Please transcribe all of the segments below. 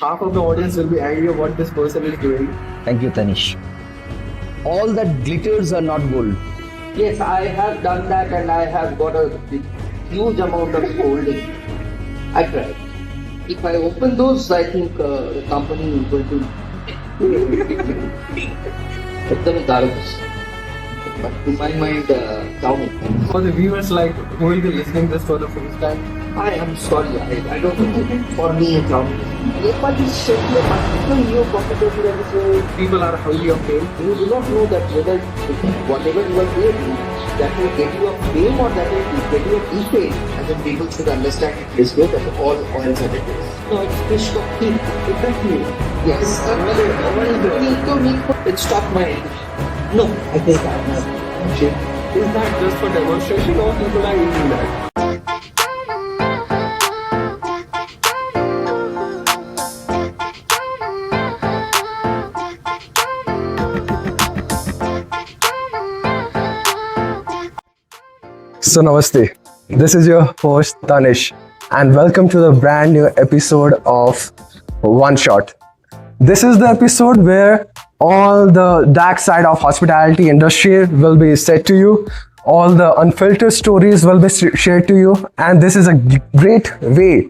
half of the audience will be angry at what this person is doing. Thank you, Tanish. All that glitters are not gold. Yes, I have done that and I have got a huge amount of scolding. I tried. If I open those, I think the company is going to put them in garbage. But to my mind, down. For the viewers like who will be listening this for the first time, I am sorry, I don't know. For me, it's down. Nepal is simply a particular new competitive episode. people are highly of fame. You do not know that whether whatever you are doing, that will get you a fame or that will get you a defame. And then people should understand this way that all oils are different. No, it's fish of king. Exactly. Yes. It stopped my. No, I think I'm not. Is that just for demonstration or people are eating that? So namaste, this is your host Tanish and welcome to the brand new episode of One Shot. This is the episode where all the dark side of hospitality industry will be said to you, all the unfiltered stories will be shared to you, and this is a great way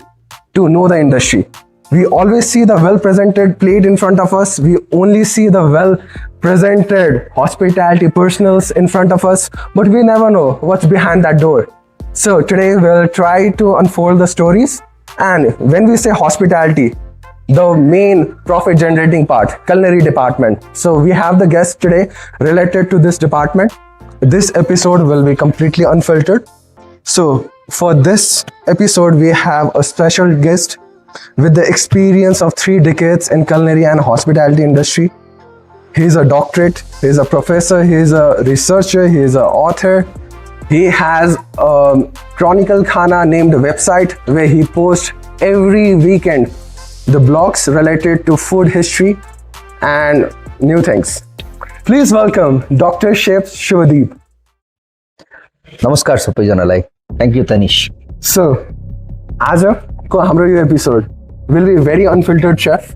to know the industry. We always see the well-presented plate in front of us. We only see the well-presented hospitality personals in front of us, but we never know what's behind that door. So today we'll try to unfold the stories. And when we say hospitality, the main profit-generating part, culinary department. So we have the guest today related to this department. This episode will be completely unfiltered. So for this episode, we have a special guest with the experience of 3 decades in culinary and hospitality industry. He's a doctorate, he's a professor, he's a researcher, he's an author. He has a Chronicle Khana named website where he posts every weekend the blogs related to food history and new things. Please welcome Dr. Chef Shubhadeep. Namaskar सबैजनालाई. Thank you, Tanish. So, as हाम्रो यो episode will be very unfiltered, chef.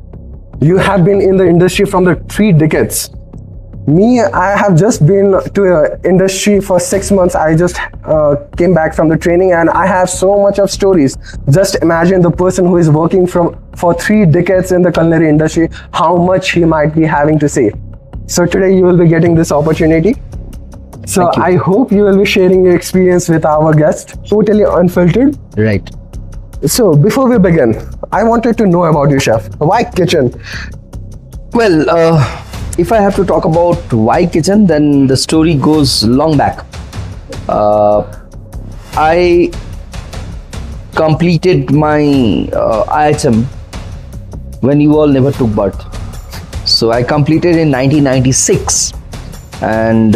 You have been in the industry from the 3 decades. Me, I have just been to the industry for 6 months. I just came back from the training and I have so much of stories. Just imagine the person who is working for 3 decades in the culinary industry, how much he might be having to say. So today you will be getting this opportunity. So I hope you will be sharing your experience with our guest, totally unfiltered. Right. So before we begin, I wanted to know about you, chef. Why kitchen? Well, if I have to talk about why kitchen, then the story goes long back. I completed my IHM when you all never took birth. So I completed in 1996, and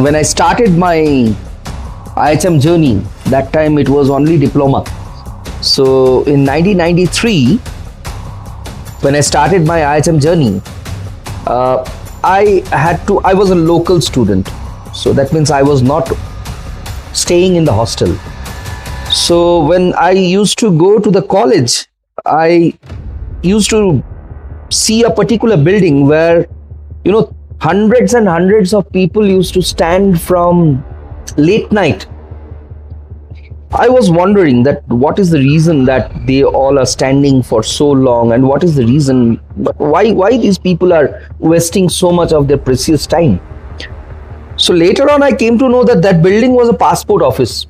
when I started my IHM journey, that time it was only diploma. So in 1993, when I started my IHM journey, I was a local student. So that means I was not staying in the hostel. So when I used to go to the college, I used to see a particular building where, hundreds and hundreds of people used to stand from late night. I was wondering that what is the reason that they all are standing for so long, and what is the reason why these people are wasting so much of their precious time. So later on I came to know that building was a passport office.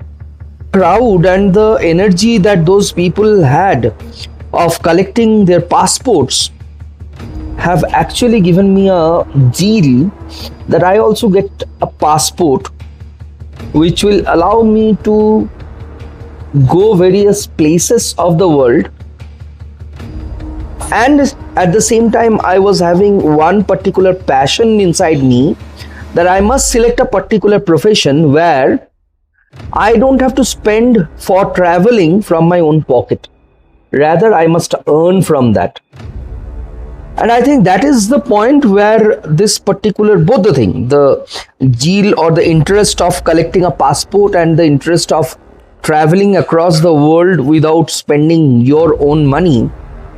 Crowd and the energy that those people had of collecting their passports have actually given me a deal that I also get a passport which will allow me to go various places of the world. And at the same time, I was having one particular passion inside me that I must select a particular profession where I don't have to spend for traveling from my own pocket. Rather, I must earn from that. And I think that is the point where this particular, both the thing, the zeal or the interest of collecting a passport and the interest of traveling across the world without spending your own money,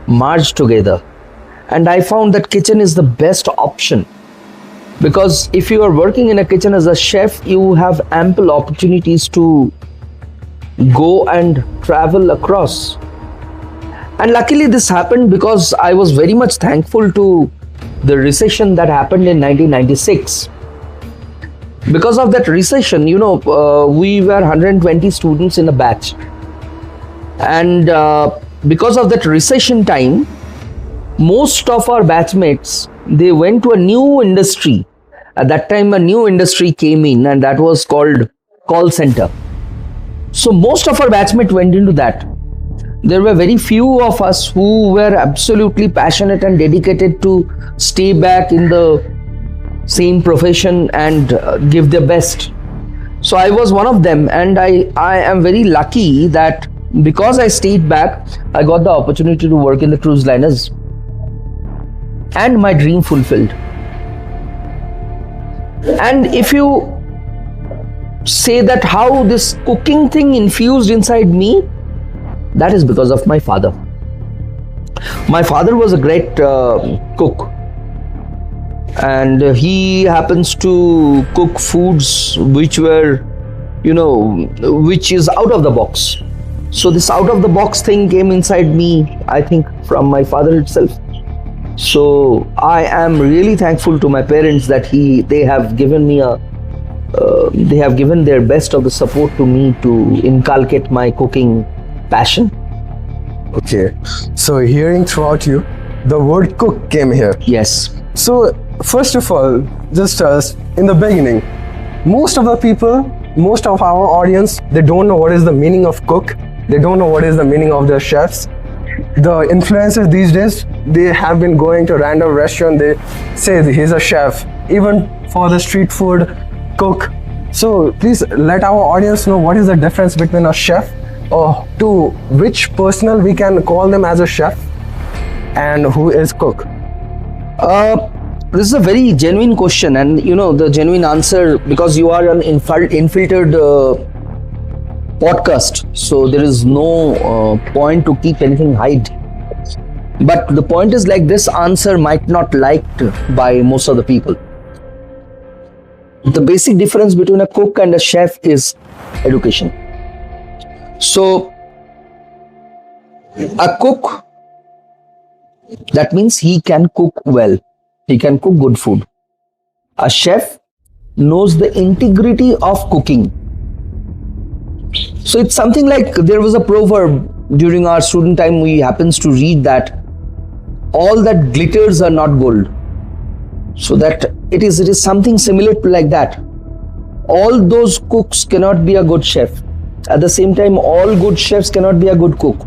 merged together. And I found that kitchen is the best option, because if you are working in a kitchen as a chef, you have ample opportunities to go and travel across. And luckily this happened because I was very much thankful to the recession that happened in 1996. Because of that recession, we were 120 students in a batch. And because of that recession time, most of our batchmates, they went to a new industry. At that time, a new industry came in, and that was called call center. So most of our batchmates went into that. There were very few of us who were absolutely passionate and dedicated to stay back in the same profession and give their best. So I was one of them, and I am very lucky that because I stayed back, I got the opportunity to work in the cruise liners and my dream fulfilled. And if you say that how this cooking thing infused inside me, that is because of my father. My father was a great cook, and he happens to cook foods which were, which is out of the box. So this out of the box thing came inside me, I think, from my father itself. So I am really thankful to my parents that they have given me they have given their best of the support to me to inculcate my cooking passion. Okay, so hearing throughout you, the word cook came here. Yes. So first of all, just in the beginning, most of our audience, they don't know what is the meaning of cook. They don't know what is the meaning of the chefs. The influencers these days, they have been going to random restaurant, they say he's a chef, even for the street food, cook. So please let our audience know what is the difference between a chef, or to which personnel we can call them as a chef, and who is cook. This is a very genuine question, and the genuine answer, because you are an infiltered podcast, so there is no point to keep anything hide. But the point is, like, this answer might not liked by most of the people. The basic difference between a cook and a chef is education. So a cook, that means he can cook well, he can cook good food. A chef knows the integrity of cooking. So it's something like, there was a proverb during our student time, we happens to read that all that glitters are not gold. So that it is something similar to like that. All those cooks cannot be a good chef. At the same time, all good chefs cannot be a good cook.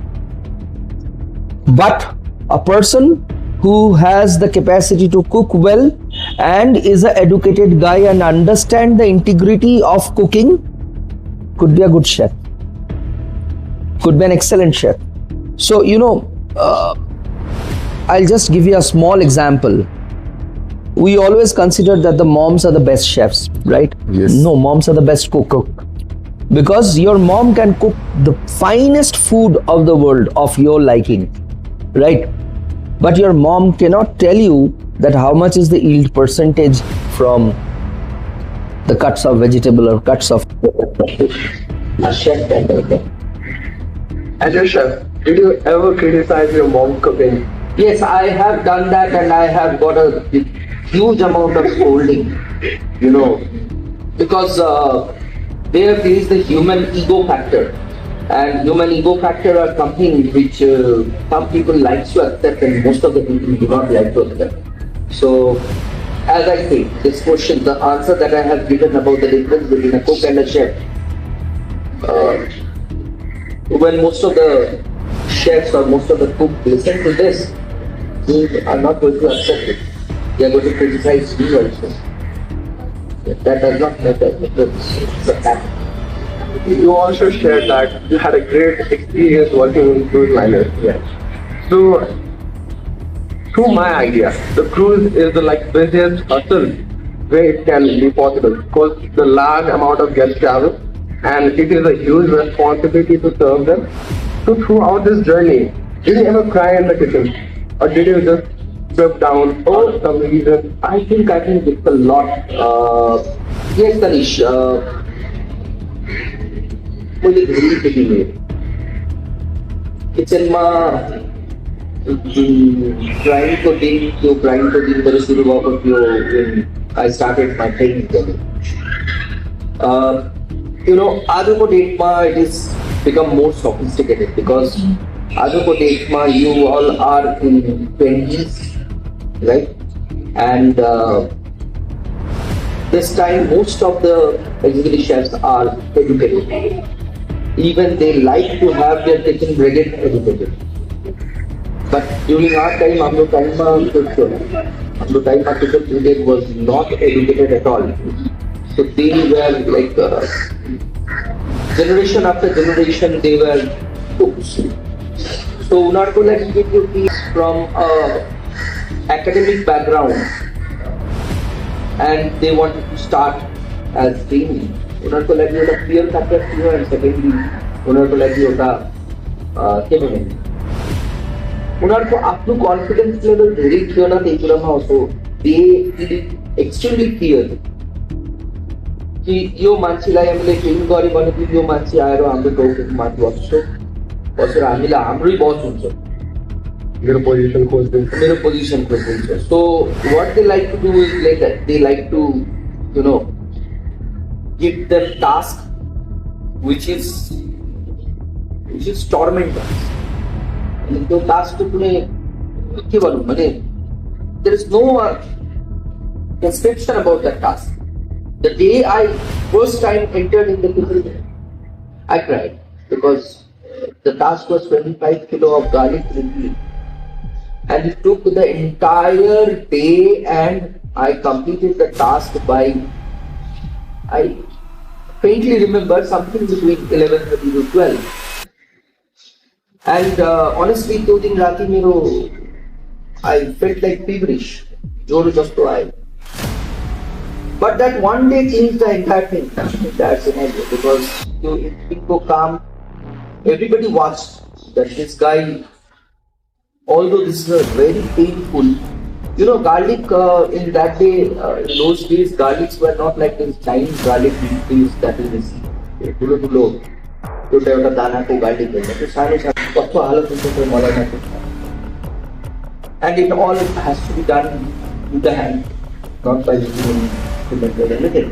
But a person who has the capacity to cook well and is an educated guy and understand the integrity of cooking could be a good chef, could be an excellent chef. So I'll just give you a small example. We always consider that the moms are the best chefs, right? Yes. No, moms are the best cook. Because your mom can cook the finest food of the world of your liking, right? But your mom cannot tell you that how much is the yield percentage from the cuts of vegetable or cuts of a chef can do that. As a chef, did you ever criticize your mom cooking? Yes, I have done that, and I have got a huge amount of scolding, because there is the human ego factor, and human ego factor are something which some people like to accept and most of the people do not like to accept. So, as I say, this question, the answer that I have given about the difference between a cook and a chef, when most of the chefs or most of the cooks listen to this, they are not going to accept it. They are going to criticize you also. That does not make a difference. It's a fact. You also shared that you had a great experience working in cruise liners. Yeah. So, through my idea, the cruise is the busiest hustle where it can be possible, because the large amount of guest travel, and it is a huge responsibility to serve them. So throughout this journey, Did you ever cry in the kitchen? Or did you just break down for some reason? I think it's a lot. Yes, Tanish. मैले धेरै देखेँ किचनमा ग्राइन्डको दिन त्यो ग्राइन्डको दिनबाट सुरु भएको थियो when I started my training journey. आजको डेटमा it is become more sophisticated because आजको डेटमा you all are in 20s, right? And this time most of the executive chefs are educated. Even they like to have their kitchen brigade educated. But during our time, our time kitchen brigade was not educated at all. So they were like generation after generation they were cooks. So not to let me give you piece from academic background and they wanted to start as training. उनीहरूको लागि एउटा fear factor थियो and secondly उनीहरूको लागि एउटा के भन्ने उनीहरूको आफ्नो कन्फिडेन्स लेभल धेरै थिएन त्यही कुरामा also they extremely clear कि यो मान्छेलाई हामीले ट्रेन गऱ्यो भने यो मान्छे आएर हाम्रो टाउको माथि बसेर हामीलाई हाम्रै बस हुन्छ मेरो position खोजिदिन्छ so what they like to do is like that they like to give them task which is tormenting and त्यो task को कुनै के भनौँ भने there is no description about that task. The day I first time entered in the kitchen I cried because the task was 25 kilo of garlic removed. And it took the entire day and I completed the task by, I faintly remember something between 11:30 to 12. And honestly, 2 दिन राति मेरो, I felt like feverish, जोरो जस्तो आयो. But that one day changed the entire thing, entire scenario, because people काम, everybody watched that this guy, although this is a very painful, garlic in that day, in those days, garlics were not like this Chinese garlic these that we see. ठुलो एउटा दानाको garlic हुन्छ त्यो सानो कस्तो हालत हुन्छ त्यो मलाई थाहा छैन. And it all has to be done with the hand, not by using anything.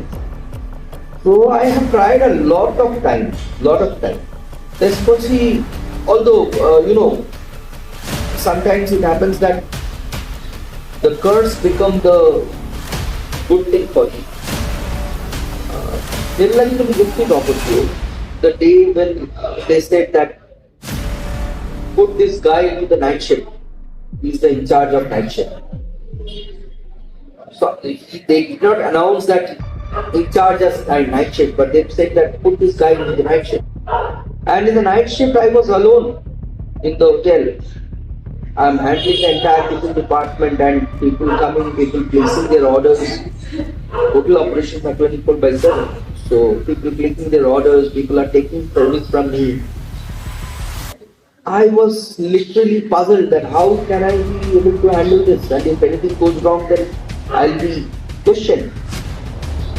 So I have tried a lot of time. Especially, although sometimes it happens that the curse become the good thing for you. There is a good thing about you. The day when they said that put this guy into the night shift. He's the in charge of night shift. So they did not announce that in charge of night shift, but they said that put this guy into the night shift. And in the night shift, I was alone in the hotel. I'm handling the entire kitchen department and people coming, people placing their orders. Hotel operations are 24/7. So people placing their orders, people are taking service from me. I was literally puzzled that how can I be able to handle this, and if anything goes wrong then I'll be questioned.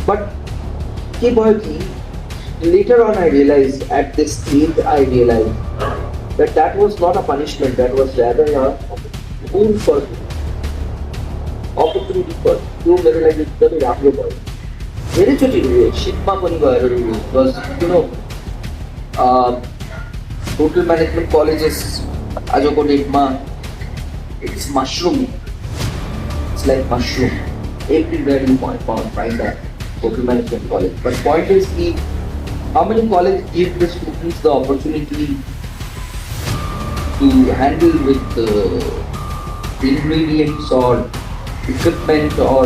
But later on I realized, at this age I realized that was not a punishment, that was rather a boon for me, opportunity for me. त्यो मेरो लागि एकदमै राम्रो भयो. धेरैचोटि सिटमा पनि गएर बिकज hotel management colleges आजको डेटमा it's mushroom. It's like mushroom. Everywhere you find that hotel management college. But point is, how many colleges give the students the opportunity to handle with ingredients or equipment or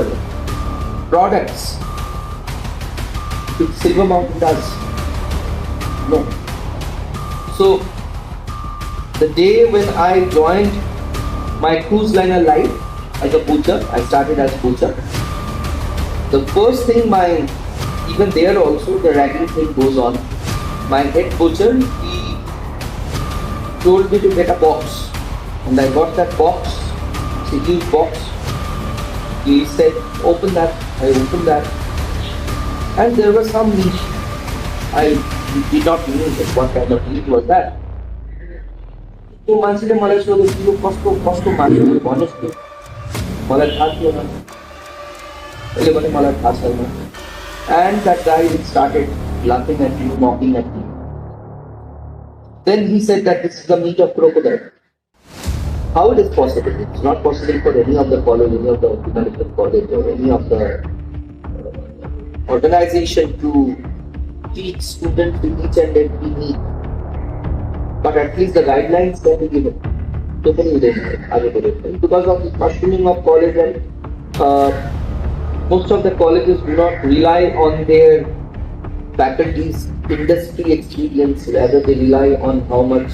products which Silver Mountain does? No. So, the day when I joined my cruise liner life as a butcher, I started as butcher. The first thing even there also the ragging thing goes on. My head butcher, he told me to get a box And I got that box, it's a huge box. He said, open that. I opened that. And there was some leaf. I did not know what kind of leaf was that. So मान्छेले मलाई सोध्यो कि यो कस्तो कस्तो मान्छे हो भन्नुहोस् त मलाई थाहा थिएन अहिले पनि मलाई थाहा छैन and that guy started laughing at me, mocking at me. Then he said that this is the meat of crocodile. How it is possible? It's not possible for any of the college, any of the medical college or any of the organization to teach students to each and every need. But at least the guidelines can be given. Because of the questioning of college and most of the colleges do not rely on their faculty's industry experience, rather they rely on how much,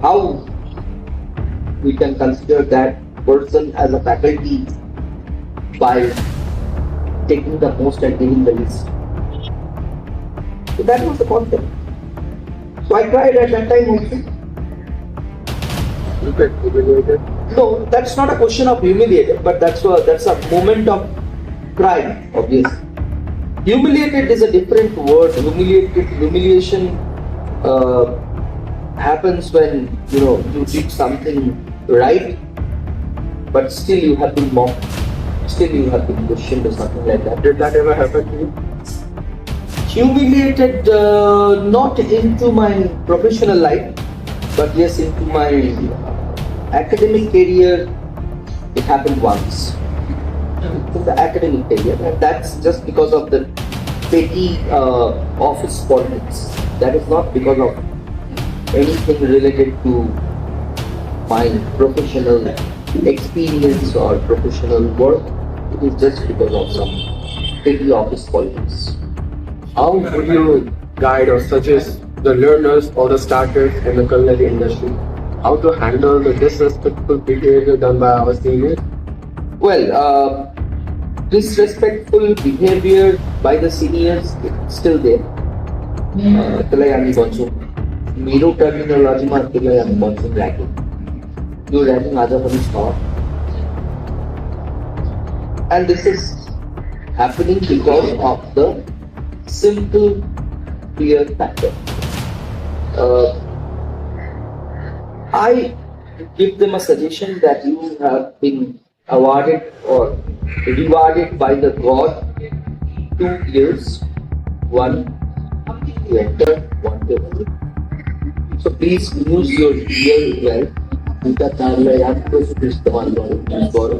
how we can consider that person as a faculty by taking the most and giving the least. So that was the concept. So I tried at that time also. You get humiliated? No, that's not a question of humiliated, but that's a moment of pride, obviously. Humiliated is a different word. Humiliation happens when you did something right, but still you have been mocked, still you have been questioned or something like that. Did that ever happen to you? Humiliated, not into my professional life, but yes, into my academic career. It happened once. In the academic career, and that's just because of the petty office politics. That is not because of anything related to my professional experience or professional work. It is just because of some petty office politics. How would you guide or suggest the learners or the starters in the culinary industry how to handle the disrespectful behavior done by our seniors? Well, disrespectful behavior by the seniors is still there. त्यसलाई हामी भन्छौँ मेरो टर्मिनोलोजीमा त्यसलाई हामी भन्छौँ ragging. यो ragging आज पनि छ. And this is happening because of the simple fear factor. I give them a suggestion that you have been awarded or rewarded by the God 2 years, one to enter, one to exit. So please use your ear well. उनका कार्य आपको इस्तेमाल करो.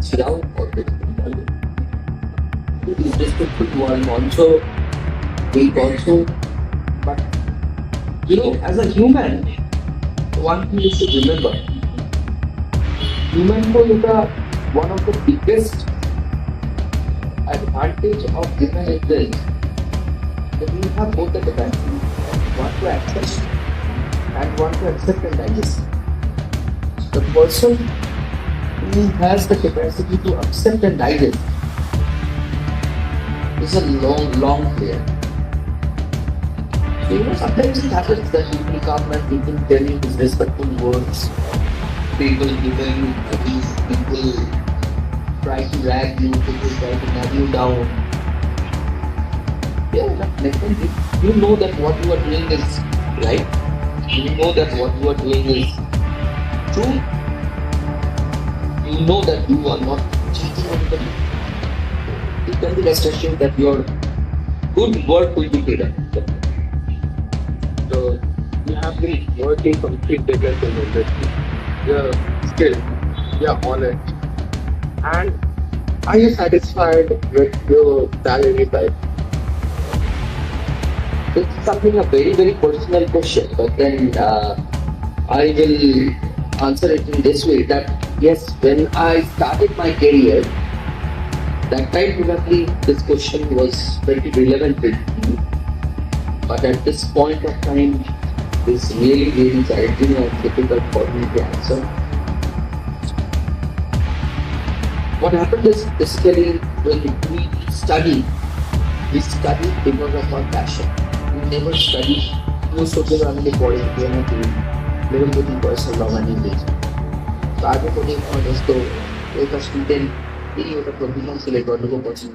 Sit down or it is respectful to one also, weak also, but as a human, one thing is to remember, human को one of the biggest advantage of human is this, that you have both the capacity, one to access and one to accept and digest. The person who has the capacity to accept and digest is a long player. So sometimes it happens that people come and people tell you disrespectful words, people give you abuse, people try to drag you, people try to nag you down. Yeah, definitely. You know that what you are doing is right. You know that what you are doing is true. You know that you are not cheating anybody. You can be rest assured that your good work will be paid up. So you have been working for 3 decades in the industry. You're skilled, you're honest, and are you satisfied with your salary type? It's something a very personal question, but then I will answer it in this way that yes, when I started my career, that time probably this question was very relevant with me. But at this point of time, it's really challenging and difficult for me to answer. What happened is basically when we study because of our passion. We never study most of the family boys they are doing मेरे को भी पैसा लगाने दे तो आगे को नहीं honest तो एक student यही होता प्रोफेशनल सिलेक्ट करने को पसंद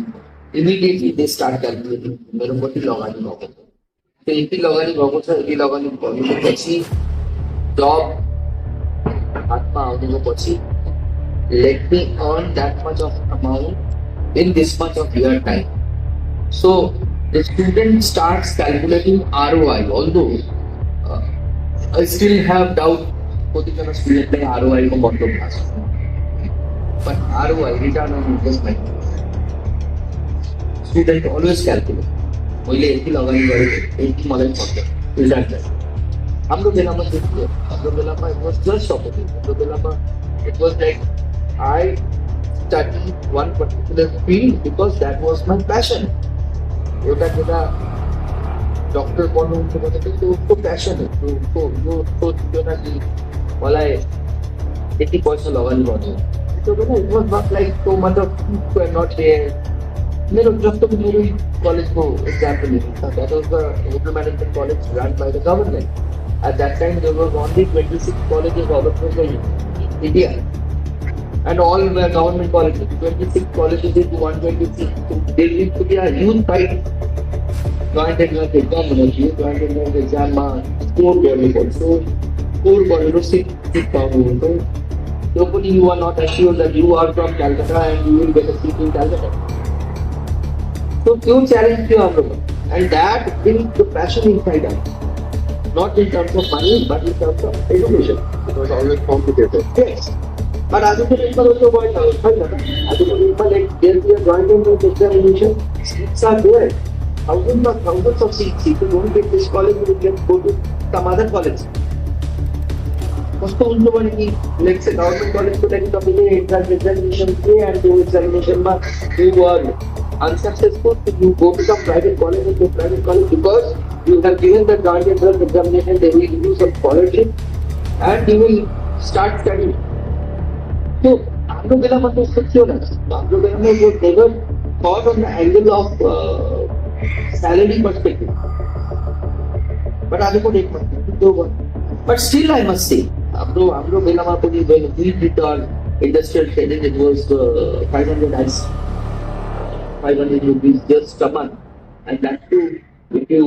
immediately they start calculating मेरे को भी लगाने होगा तो यही लगाने होगा तो यही लगाने होगा પછી job हाथमा आउने को પછી let me earn that much of amount in this much of your time. So the student starts calculating ROI. Although I still have doubt particular student like ROI को बहुत लोग पास but ROI return on investment student always calculate मैले यति लगानी गरेको यति मलाई पर्छ result हाम्रो बेलामा के थियो हाम्रो बेलामा it was just opposite हाम्रो बेलामा it was like I studied one particular field because that was my passion. एउटा केटा डक्टर बन्नुहुन्छ भने चाहिँ त्यो उसको प्यासन हो उसको यो सोच्थ्यो न कि मलाई यति पैसा लगानी पर्ने त्यो बेला it was not like so much of not there मेरो जस्तो कि मेरो कलेजको एक्जाम्पल हेर्नु that was the hotel management college run by the government at that time there was only 26 colleges all across the India and all were government colleges. 26 colleges into 126. There used to be a huge fight. Joint entrance exam, joint entrance exam, score qualified. So, score qualified, sit down. So, you are not assured that you are from Calcutta and you will get a seat in Calcutta. So, few challenge you have, and that brings the passion inside us. Not in terms of money, but in terms of education. It was always complicated. Yes. But as a Nepal also quite as a Nepal like there be a joint entrance examination, seats are there. Thousands of seats. If you don't get this college, you will get go to some other college. कस्तो हुन्छ भने कि let's say government college को लागि तपाईले entrance examination दिए and त्यो examination मा you are unsuccessful, so you go to some private college and the private college because you have given the joint entrance examination, they will give you some scholarship and you will start studying. So, हाम्रो बेलामा त यस्तो थियो न हाम्रो बेलामा यो never thought on the angle of salary perspective but आजको डेटमा त्यो but still I must say हाम्रो बेलामा पनि when we did our industrial training it was 500 as 500 rupees just a month and that too if you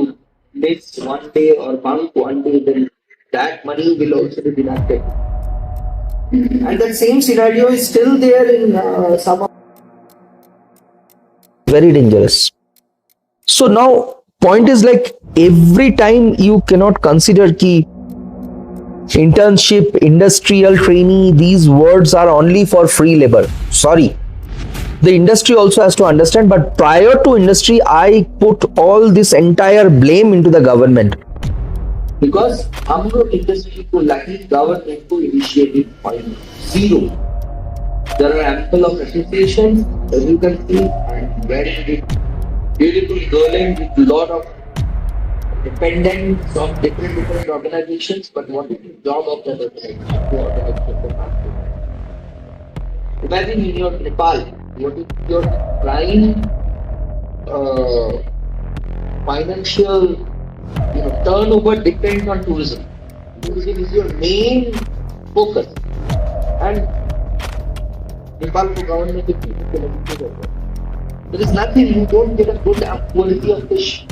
miss one day or bunk one day then that money will also be deducted. And that same scenario is still there in some of Very dangerous. So now point is like every time you cannot consider ki internship, industrial trainee, these words are only for free labor. Sorry. The industry also has to understand, but prior to industry, I put all this entire blame into the government. because हाम्रो industry को लागि government को initiative point zero. There are ample of associations as you can see and very beautiful girling with lot of dependents of different organizations. But what is the job of that organization? Imagine in your Nepal, what is your prime financial turnover depends on tourism. Tourism is your main focus, and Nepal government is there is nothing. You don't get a good quality of fish.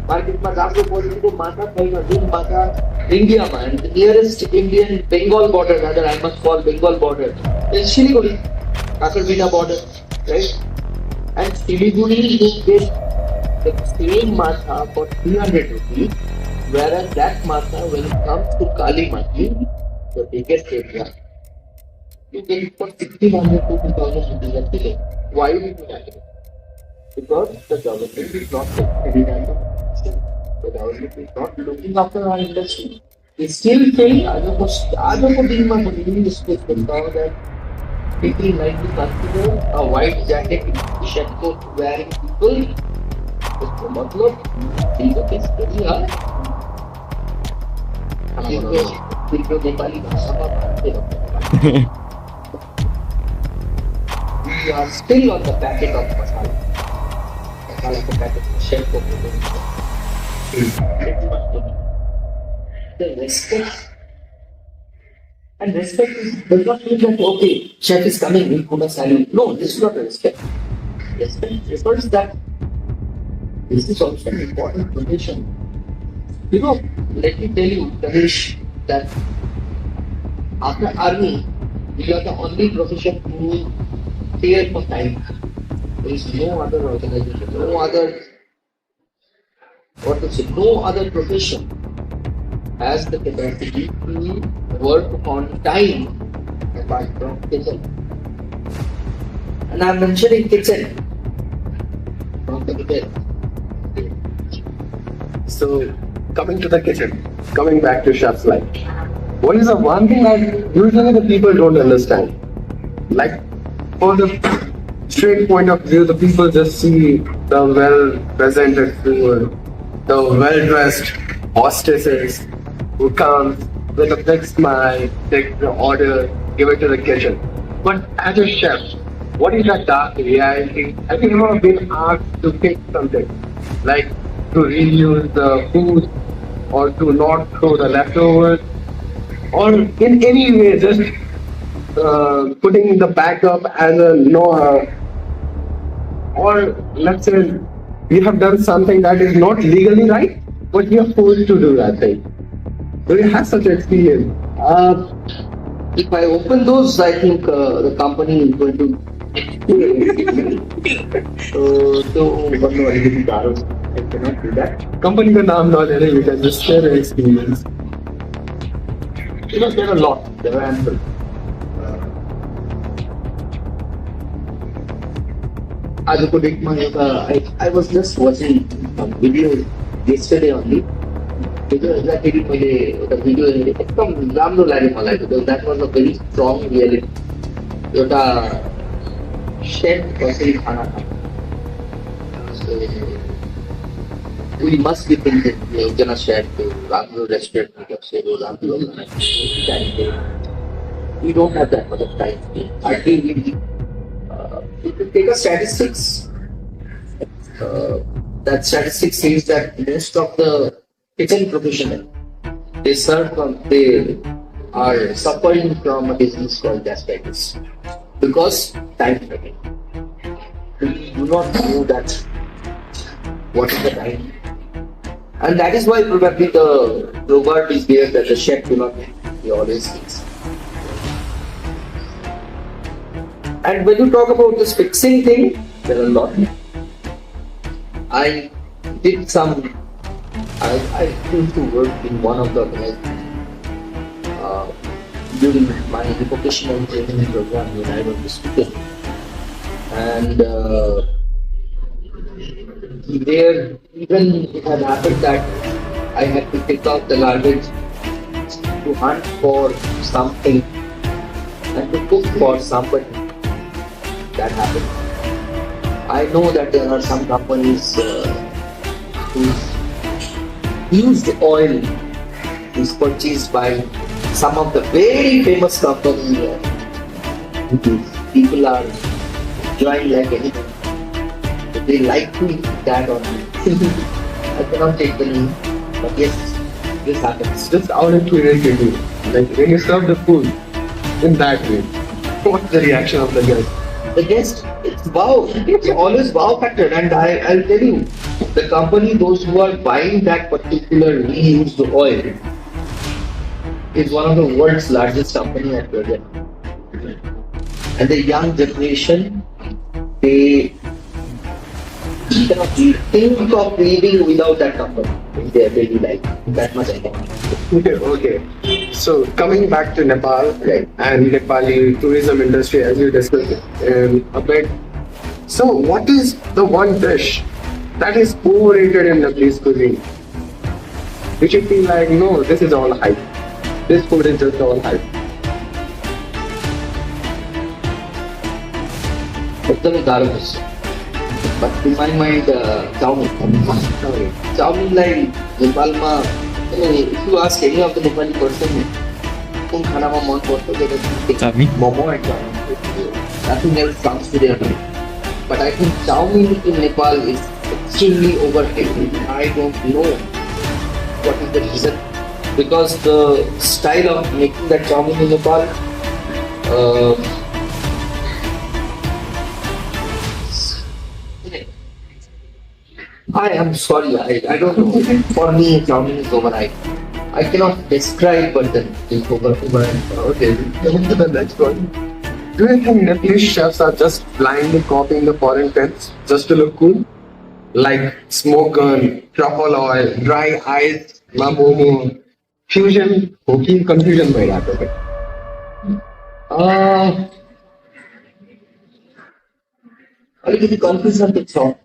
Market में आपको quality को माता खाएगा दिन माता India में and the nearest Indian Bengal border, rather I must call Bengal border, is Siliguri, Kakalbina border, right? And Siliguri you get the same matha for 300 rupees, whereas that matha when it comes to Kali Mati, the biggest area, you get it for 1,600 to 2,000 rupees a kilo. Why do you do that? Because the government is not taking any kind of action. The government is not looking after our industry. They still saying, आज को दिन में मुझे discuss करता हूँ that people like to consider a white jacket shirt coat wearing people. इसका मतलब ठीक है किसकी है जिनको नेपाली भाषा में बातें होते हैं we are still on the packet of masala के packet में शेल को The respect and respect does not mean that okay, chef is coming, we put a salute. No, this is not a respect. Respect refers that this is also an important profession. You know, let me tell you, Ganesh, that after army, we are the only profession who care for time. There is no other organization, no other what to say, no other profession has the capacity to work on time apart from kitchen. And I'm mentioning kitchen from the kitchen. So, coming to the kitchen, coming back to chef's life, what is the one thing that usually the people don't understand? Like, for the straight point of view, the people just see the well-presented food, the well-dressed hostesses who come with a big smile, take the order, give it to the kitchen. But as a chef, what is that dark reality? Have you ever been asked to pick something? Like to reuse the food or to not throw the leftovers? Or in any way just putting the backup as a no or let's say you have done something that is not legally right, but you are forced to do that thing. Do you have such experience? If I open those, I think the company is going to. So, but no, I cannot do that. Company का नाम ना लेने you can just share your experience. You know, there are a lot. There are ample. आज को देख I was just watching a video yesterday only. Video exactly मैले the video एकदम राम्रो लाग्यो मलाई because that was a very strong reality. एउटा chef कसरी खाना खान्छ. So we must be thinking एकजना chef राम्रो restaurant बसेर राम्रो we don't have that much of time. I think we if you take a statistics, that statistics says that most of the kitchen professionals they are suffering from a disease called gastritis because time taking. We do not know that what is the time, and that is why probably the proverb is there that the chef do not he always eats. And when you talk about this fixing thing, there are a lot. I did some. I used to work in one of the during my vocational training program when I was a student, and there even it had happened that I had to pick out the garbage to hunt for something and to cook for somebody. That happened. I know that there are some companies whose used oil is purchased by some of the very famous companies. People are enjoying like anything. They like to eat that only. I cannot take the name, but yes, this happens. Just out of curiosity, like when you serve the food in that way, what's the reaction of the guest? The guest, it's wow, it's always wow factor, and I'll tell you, the company, those who are buying that particular reused oil, is one of the world's largest company at present. And the young generation, they cannot think of living without that company in their daily life. That much I know. Okay. So coming back to Nepal, right, and Nepali tourism industry as you discussed a bit. So what is the one dish that is overrated in Nepalese cuisine? Which you feel like, no, this is all hype. This food is just all hype. एकदमै गाह्रो छ. But to my mind, chowmein. Chowmein नेपालमा, if you ask any of the Nepali person, कुन खानामा मन पर्छ, they will say momo and chowmein. Nothing else comes to their mind. But I think chowmein in Nepal is extremely overrated. I don't know what is the reason. Because the style of making that chow mein in Nepal, I am sorry, I don't know. For me, chow mein is overhyped. I cannot describe, but then it's overhyped. Okay, coming to the next one. Do you think Nepalese chefs are just blindly copying the foreign trends just to look cool? Like smoke gun, truffle oil, dry ice, mamomo, fusion, cooking confusion by that. Okay. A little bit confused on the song.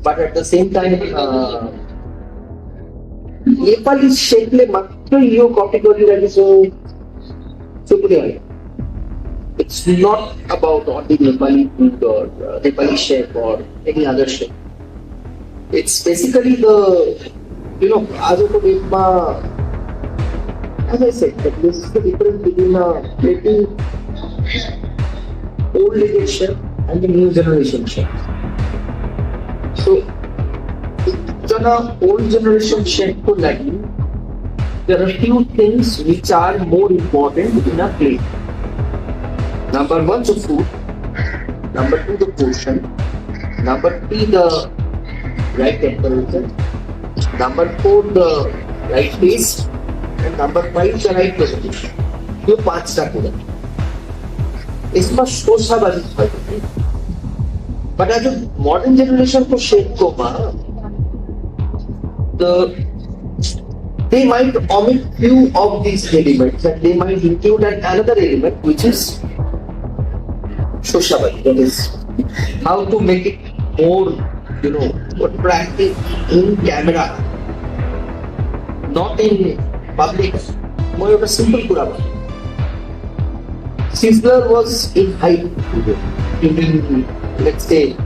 But at the same time, Nepali shape मात्र यो copy गरिरहेको छु चुप It's not about only Nepali food or Nepali chef or any other chef. It's basically the, आजको डेटमा, as I said, that this is the difference between a pretty old chef and the new generation chef. So, old generation chef को लागि, there are few things which are more important in a plate. Number one, the food. Number two, the portion. Number three, the right temperature. Number four, the right taste. And number five, the right presentation. ये पांचटा कुरा. इसमें शोषाबाजी छ. But as a modern generation को shape को they might omit few of these elements and they might include another element which is shoshabai. That is how to make it more, attractive in camera, not in public. More of a simple kura. Sizzler was in hype during, let's say,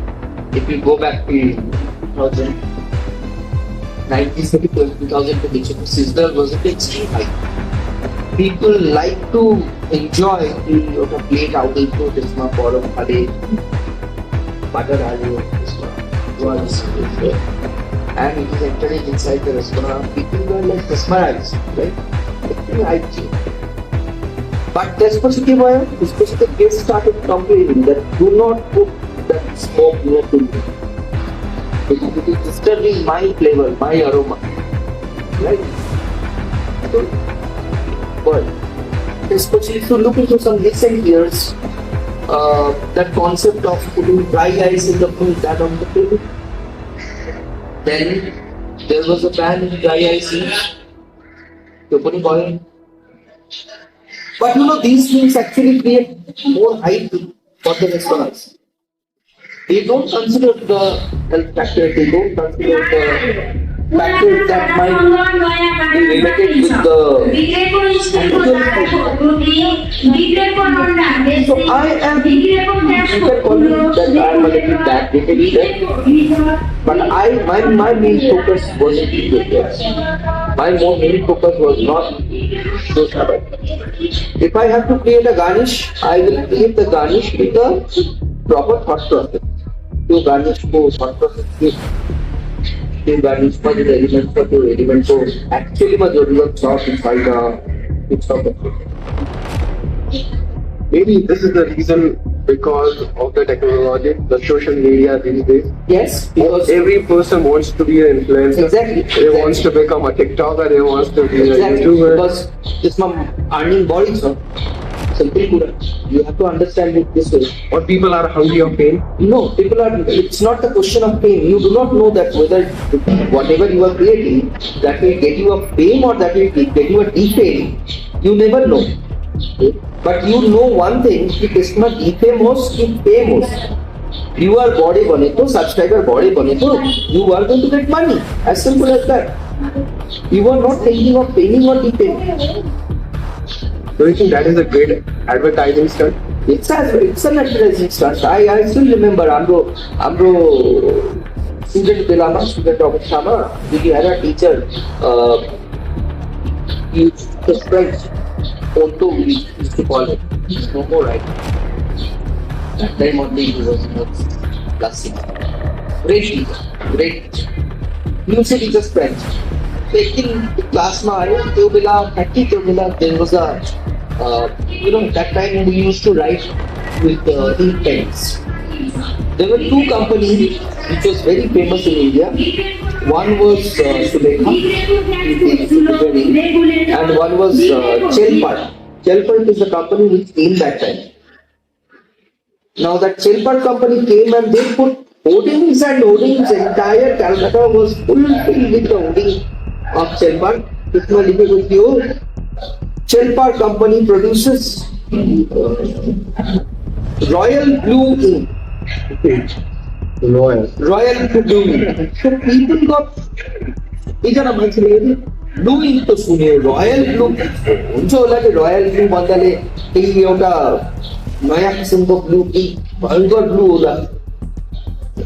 if you go back to 2000. 2022, Sizzler was a big street hype. People like to enjoy the plate out into this forum, butter aloo, was and it is entering inside the restaurant. People were like mesmerized, right? But especially the guests started complaining that do not put that smoke near to me. It is disturbing my flavor, my aroma, right? But especially if you look into some recent years, that concept of putting dry ice in the food, that on the table. Then there was a ban in dry ice in putting oil. But these things actually create more hype for the restaurants. They don't consider the health factor, they don't consider the factors that might be related with the So I am, you can call me that I am a little backdated chef, but my main focus wasn't this. My main focus was not those habits. If I have to create a garnish, I will create the garnish with a proper thought process. To garnish को thought process के garnish पर जो element पर जो element को actually में जरूरत था Maybe this is the reason because of the technology, the social media these days. Yes, because every person wants to be an influencer. Exactly. They wants to become a TikToker. They wants to be exactly. a YouTuber. Because this earning body, sir. Simple kura. You have to understand it this way. Or people are hungry of fame. No, people are. It's not the question of fame. You do not know that whether whatever you are creating that will get you a fame or that will get you a defame. You never know. But you know one thing, कि किसमें defame होस कि fame होस. You are body बने तो subscriber body बने तो you are going to get money. As simple as that. You are not thinking of fame or defame. Do you think that is a great advertising stunt? It's an advertising stunt. I still remember Amro student Belama, student of Shama, we had a teacher, he was French, Ponto we used to call it. No more, right? That time only he was classic. Great teacher, great teacher. usually just friends. So एक दिन class में आए तो मिला थकी तो मिला there was a that time we used to write with ink pens. There were two companies which was very famous in India. One was Sulekha, and one was Chelpad. Chelpad is the company which came that time. Now that Chelpad company came and they put hoardings and hoardings. Entire Calcutta was fulfilled with the hoarding of Chelpad. इसमें लिखे कुछ दियो Chelpad company produces royal blue ink. Royal blue ink. So people got Izna मान्छेले blue ink तो सुने royal blue हुन्छ होला कि royal blue भन्दाले केही एउटा नयाँ किसिमको blue ink भयङ्कर blue होला.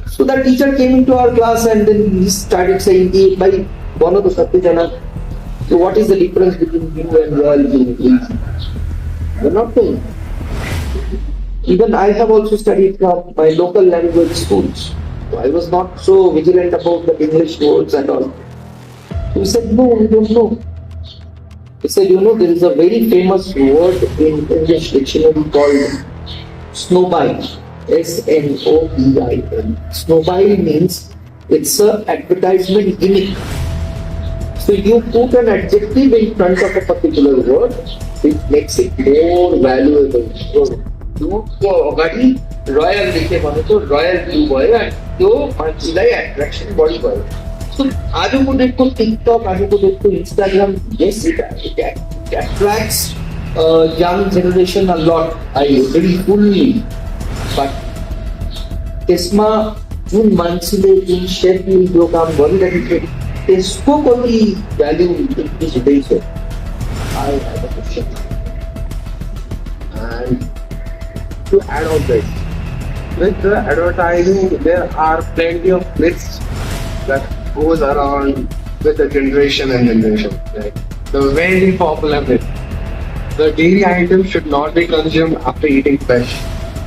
So the teacher came into our class and then he started saying, "Hey, bhai, bono to sabjana. So what is the difference between blue and royal blue?" We're not knowing. Even I have also studied from my local language schools. So I was not so vigilant about the English words and all. So he said, "No, we don't know." He said, there is a very famous word in English dictionary called snowbile. Snobile. Snobile means it's an advertisement gimmick. So you put an adjective in front of a particular word, which makes it more valuable. So you go agadi royal लेखे भने तो royal blue भयो and त्यो मान्छेलाई attraction बढी भयो. So आजको डेटको TikTok, आजको डेटको Instagram, yes, it attracts young generation a lot. I agree fully. But त्यसमा जुन मान्छेले जुन शेड्युल जो काम गरिरहेको छ त्यसको कति भ्याल्यु इन्क्रिज हुँदैछ. I have a question. And to add on this, with the advertising, there are plenty of myths that goes around with the generation and generation. Like the very popular myth: the dairy item should not be consumed after eating fish.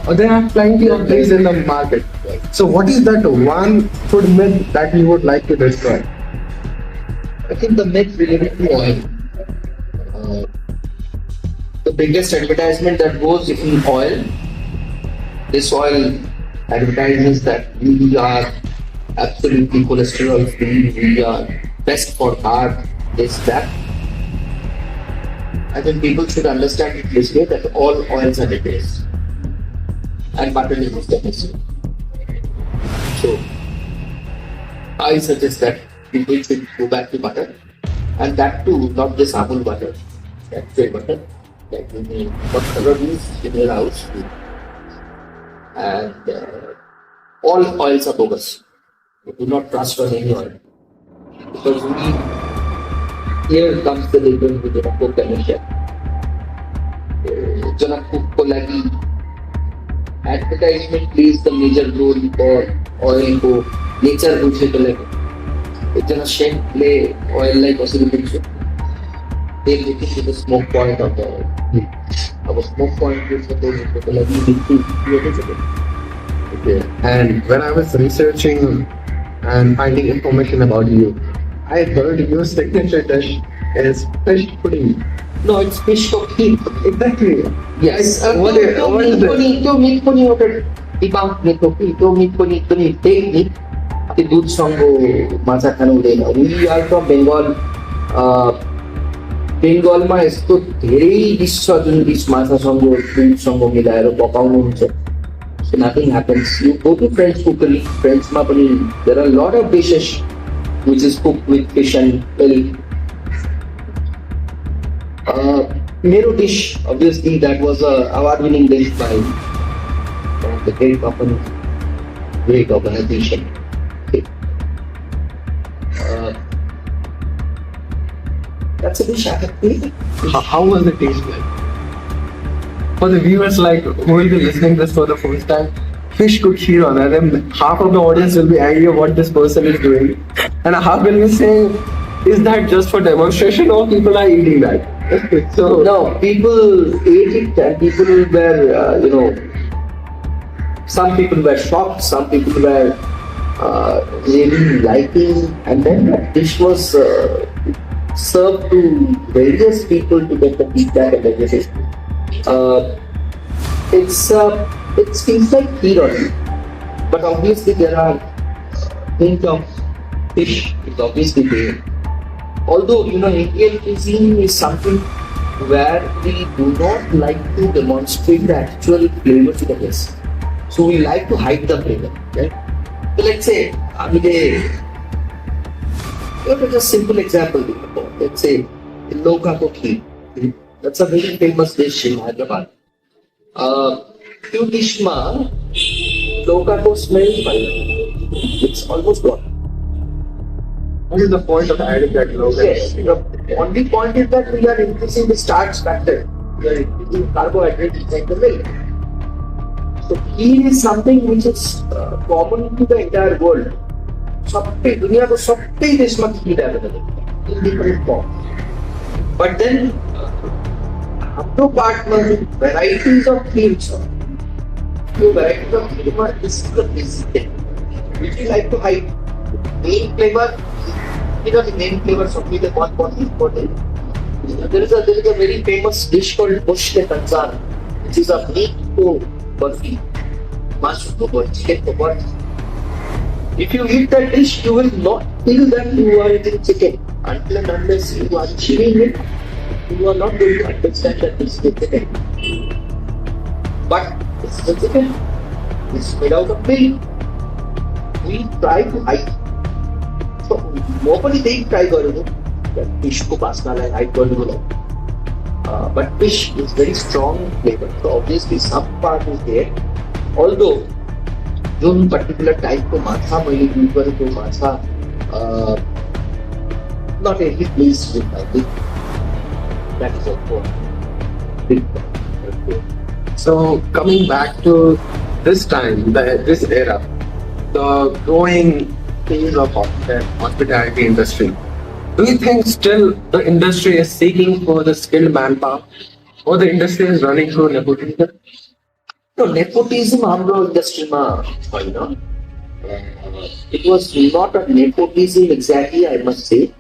Or there are plenty of these in the market. So what is that one food myth that you would like to destroy? I think the myth related to oil. The biggest advertisement that goes in oil, this oil advertises that we are absolutely cholesterol free, we are best for heart, this, that. I think people should understand it this way that all oils are dangerous. And butter is dangerous. So I suggest that people should go back to butter, and that too, not this Amul butter, actual butter, like you need whatever is in your house. And all oils are bogus. Do not trust on any oil, because here comes the difference between a cook and a chef. Jana cook ko lagi advertisement plays the major role for oil को nature बुझेको लागि. एकजना chef ले oil लाई कसरी बुझ्छ? They look into the smoke point of the oil. अब smoke point बुझ्नको लागि बिल्कुल Okay. And when I was researching and finding information about you, I heard your signature dish is fish pudding. No, it's fish cooking. Exactly. Yes. What is it? त्यो meat पनि एउटा debunk myth हो कि त्यो meat पनि एकदमै fake meat. त्यो दुधसँग माछा खानु हुँदैन. We are from Bengal. बेङ्गलमा यस्तो धेरै डिस छ जुन डिस माछासँग दुधसँग मिलाएर पकाउनु हुन्छ. So nothing happens. You go to French cookery. Frenchमा पनि there are a lot of dishes which is cooked with fish and milk. Mero dish, obviously, that was a award-winning dish by one of the great companies, great organization. Okay. That's a dish I have made. How was the taste like? For the viewers like who will be listening this for the first time, fish cooked kheer on it, and half of the audience will be angry at what this person is doing, and half will be saying, "Is that just for demonstration, or people are eating that?" So No, people ate it, and people were, some people were shocked, some people were really liking, and then that dish was served to various people to get the feedback and everything. Uh, it feels like kheer only, but obviously there are hint of fish is obviously there. Although Indian cuisine is something where we do not like to demonstrate the actual flavor to the guest, so we like to hide the flavor, right? So let's say, I mean, take a simple example. Let's say Loka ko kheer. That's a very famous dish in Hyderabad. Few dish ma Loka ko smell it's almost gone. What is the point of adding that logo? Yes, the only point is that we are increasing the starch factor. We are increasing carbohydrate inside the milk. So kheer is something which is common to the entire world. सबके दुनिया को सबके देश में kheer available in different form. But then हम लोग part में varieties of खीर जो वेराइटीज ऑफ खीर में this is the basic which we like to hide main flavour. The main flavors of meat are what important. There is a very famous dish called bush ke tanzan, which is a meat ko burfi, mushroom ko chicken ko burfi. If you eat that dish, you will not feel that you are eating chicken until and unless you are chewing it. You are not going to understand that this is chicken. But this is a chicken. It's made out of meat. We try to hide. So normally they try to that fish ko pasna like hide to but fish is very strong flavor. So obviously some part is there. Although जो particular type को माछा मैले use गरेको माछा not every place will have it. That is also a big problem. So coming back to this time, this era, the growing phase of hospitality industry. Do you think still the industry is seeking for the skilled manpower, or the industry is running through nepotism? No, nepotism हाम्रो इन्डस्ट्रीमा छैन. It was not a nepotism exactly, I must say.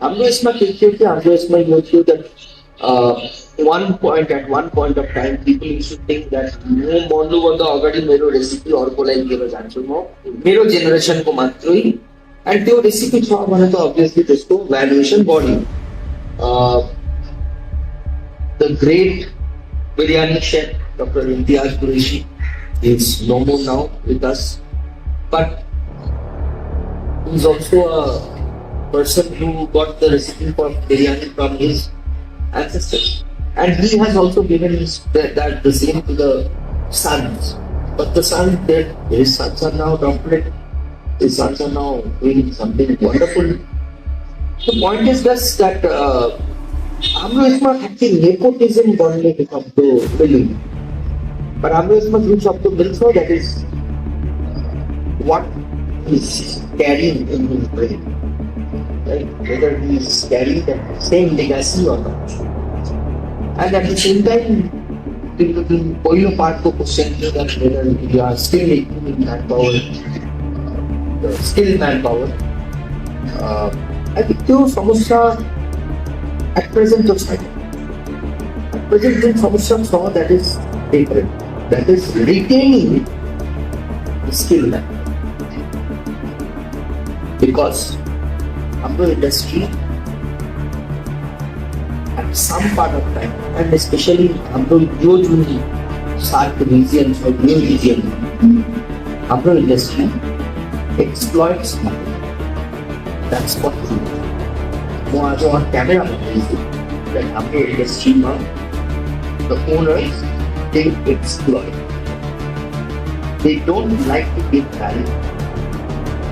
हाम्रो यसमा के थियो कि हाम्रो यसमा यो थियो that at one point of time people used to think that म मर्नुभन्दा अगाडि मेरो रेसिपी अर्कोलाई दिएर जान्छु म मेरो जेनेरेसनको मात्रै, एन्ड त्यो रेसिपी छ भने त अभियसली त्यसको भ्यालुएसन बढ्यो. The great biryani chef Dr. Imtiaz Qureshi is no more now with us, but he's also a person who got the recipe for biryani from his ancestors, and he has also given the same to the sons. But the sons, his sons are now doctorate. His sons are now doing something wonderful. The point is just that हाम्रो यसमा ठ्याक्कै nepotism भन्ने शब्द मिल्दैन, but हाम्रो यसमा जुन शब्द मिल्छ that is what is carrying in his brain, right? Whether he is carrying the same legacy or not. And at the same time, the पहिलो पार्टको क्वेसन थियो that whether we are still making manpower, the skilled manpower. I think त्यो समस्या at present just like at present the solution saw that is different, that is retaining the skill level, because our industry at some part of time, and especially our new Swaadko regions or new region, our industry exploits money. That's what we do. More on camera that our industry, the owners, they exploit. They don't like to give value.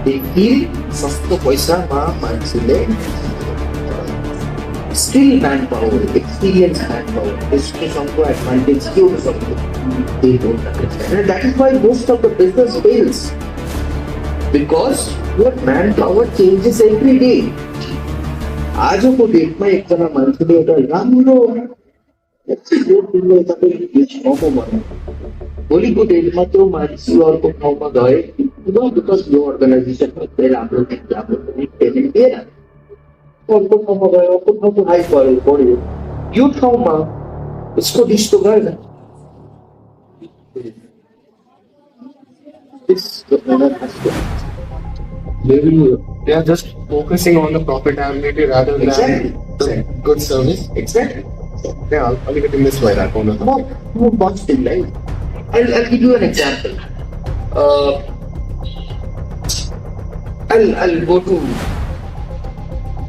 They feel सस्तो पैसामा मान्छेले skill manpower, experienced manpower, educationको advantage के हो सक्छ, they don't understand. And that is why most of the business fails, because your manpower changes every day. आजको डेटमा एकजना मान्छेले एउटा राम्रो भोलिको डेटमा त्यो मान्छे अर्को ठाउँमा गए because your organization में फिर आप लोग पेमेंट दे रहा है और कुछ हाई क्वालिटी यूथ हो माँ इसको डिश तो कर ना this the owner has to Maybe they are just focusing on the profitability rather than Exactly. the good service. exactly Yeah, I'll leave it in this way. That owner. more positive life. I'll give you an example. I'll go to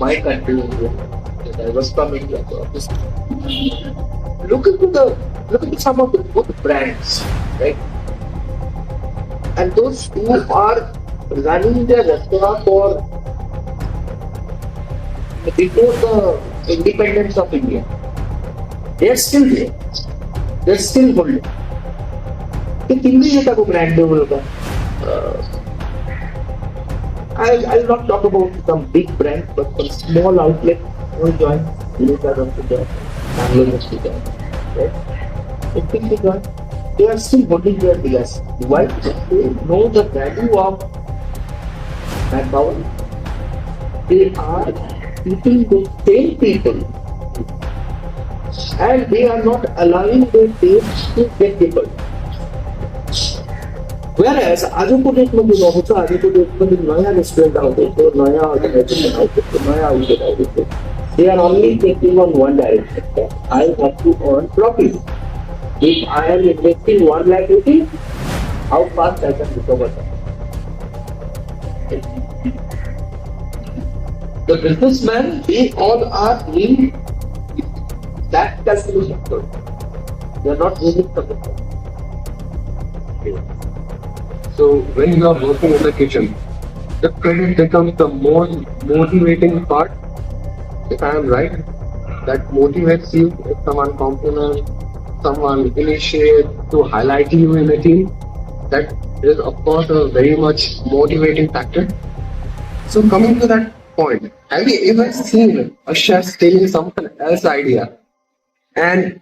my country that I was from India. So look into some of the good brands, right? And those who are running their restaurant for before the independence of India, they are still there. They're still holding. तो कितनी जगह को brand develop होगा? I'll not talk about some big brands, but some small outlets will join. Later on to join. Bangalore to join. Right? If they join, they are still holding their dealers. Why? They know the value of manpower. They are keeping the same people, and they are not allowing their taste to get different. Whereas Andhra Pradesh में जो होता है, Andhra Pradesh में जो नया restaurant आते हैं, तो नया ऑर्गेनाइजेशन आते हैं, तो नया आउटलेट आते हैं, they are only thinking on one direction. I have to earn profit. If I am investing 1 lakh rupees, how fast I can recover that? The businessmen, they all are doing that calculation. They are not doing it for the So when you are working in the kitchen, the credit becomes the most motivating part. If I am right, that motivates you if someone compliments, someone initiates to highlight you in the team. That is of course a very much motivating factor. So coming to that point, have you ever seen a chef stealing someone else's idea and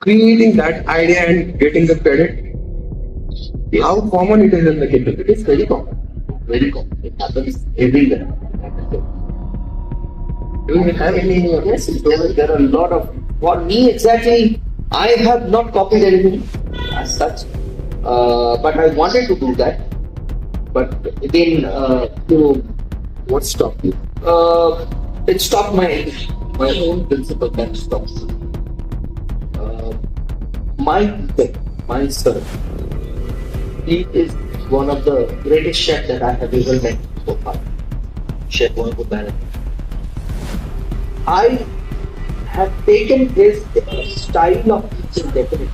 creating that idea and getting the credit? How common it is in the kitchen? It is very common. Very common. It happens everywhere. Do you have any? Yes, there are a lot of. For me, exactly, I have not copied anything as such, but I wanted to do that. But again, What stopped you? it stopped my own principle that stops. My sir, he is one of the greatest chefs that I have ever met so far. Chef Swaadko. I have taken his style of teaching definitely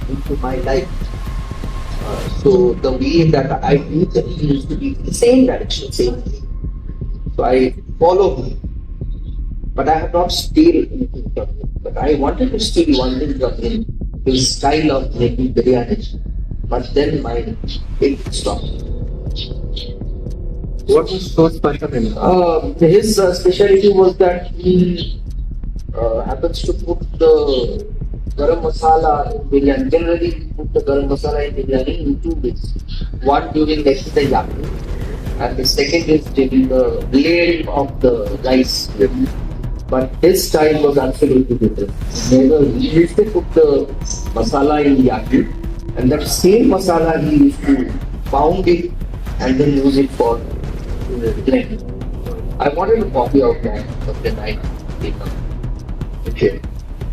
into my life. So the way that I teach he used to be the same direction, same thing. So I follow him. But I have not steal anything from him. But I wanted to steal one thing from him, his style of making biryani. But then my it stopped. What was so special in it? His specialty was that he happens to put the garam masala in biryani. Generally, he put the garam masala in biryani in 2 ways. One during the yakni, and the second is during the layering of the rice. But his style was absolutely different. He used to put the masala in yakni, and that same masala he used to pound it and then use it for blend. I wanted to copy out that, but then I did not. Okay.